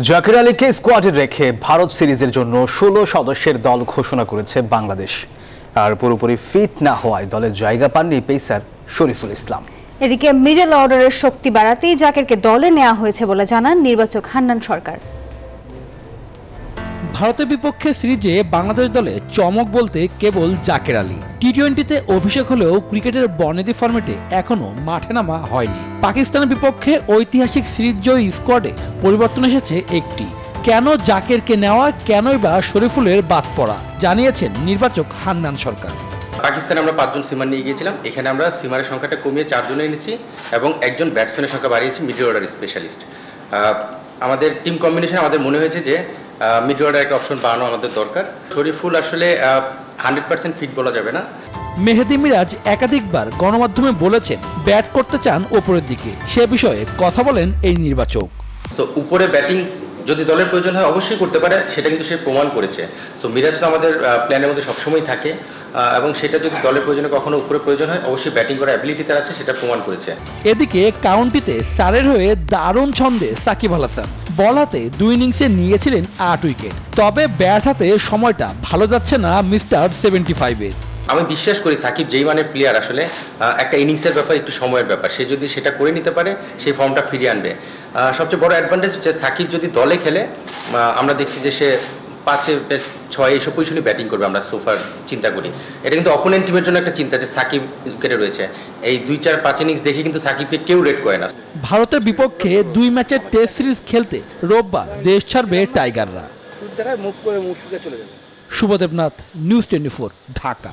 জাকির আলীকে স্কোয়াডে রেখে ভারত সিরিজের জন্য ১৬ সদস্যের দল ঘোষণা করেছে বাংলাদেশ। আর পুরোপুরি ফিট না হওয়ায় দলের জায়গা পাননি পেসার শরীফুল ইসলাম। এদিকে মিডল অর্ডারের শক্তি বাড়াতেই জাকিরকে দলে নেওয়া হয়েছে বলে জানান নির্বাচক হান্নান সরকার। ভারতের বিপক্ষে সিরিজে বাংলাদেশ দলে চমক বলতে কেবল জাকির আলী। টি-20তে অভিষেক হলেও ক্রিকেটের বর্ণিত ফরম্যাটে এখনো মাঠে নামা হয়নি। পাকিস্তানের বিপক্ষে ঐতিহাসিক সিরিজ জয়ী স্কোয়াডে পরিবর্তন এসেছে একটি। কেন জাকিরকে নেওয়া, কেনই বা শরীফুলের বাদ পড়া, জানিয়েছেন নির্বাচক হান্নান সরকার। পাকিস্তানে আমরা 5 জন সিমার নিয়ে গিয়েছিলাম, এখানে আমরা সিমারের সংখ্যাটা কমিয়ে 4 জনে এনেছি এবং একজন ব্যাটসম্যানের সংখ্যা বাড়িয়েছি মিডল অর্ডার স্পেশালিস্ট। আমাদের টিম কম্বিনেশন আমাদের মনে হয়েছে যে মিডল অর্ডার একটা অপশন বাড়ানো আমাদের দরকার। শরীফুল আসলে 100% ফিট বলা যাবে না। মেহেদী মিরাজ একাধিকবার গণমাধ্যমে বলেছেন ব্যাট করতে চান ওপরের দিকে, সে বিষয়ে কথা বলেন এই নির্বাচক। সো উপরে ব্যাটিং যদি দলের প্রয়োজন হয় অবশ্যই করতে পারে, সেটা কিন্তু সে প্রমাণ করেছে। সো মিরাজ তো আমাদের প্ল্যানের মধ্যে সবসময় থাকে এবং সেটা যদি দলের প্রয়োজনে কখনো উপরে প্রয়োজন হয় অবশ্যই ব্যাটিং করার অ্যাবিলিটি তার আছে, সেটা প্রমাণ করেছে। এদিকে কাউন্টিতে স্যারের হয়ে দারুণ ছন্দে সাকিব আল হাসান। বল হাতে 2 ইনিংসে নিয়েছিলেন 8 উইকেট। তবে ব্যাট হাতে সময়টা ভালো যাচ্ছে না মিস্টার 75-এর। আমি বিশ্বাস করি সাকিব যেই মানের প্লেয়ার, আসলে একটা ইনিংসের ব্যাপার, একটু সময়ের ব্যাপার, সে যদি সেটা করে নিতে পারে সেই ফর্মটা ফিরিয়ে আনবে। সবচেয়ে বড় অ্যাডভান্টেজ হচ্ছে সাকিব যদি দলে খেলে আমরা দেখছি যে সে 5, 6 এইসব পজিশনে ব্যাটিং করবে, আমরা সোফার চিন্তা করি। এটা কিন্তু অপোনেন্ট টিমের জন্য একটা চিন্তা যে সাকিব উইকেটে রয়েছে। এই 2, 4, 5 ইনিংস দেখে কিন্তু সাকিবকে কেউ রেট করে না। ভারতের বিপক্ষে 2 ম্যাচের টেস্ট সিরিজ খেলতে রোববার দেশ ছাড়বে টাইগাররা। শুভদেবনাথ, নিউজ 24, ঢাকা।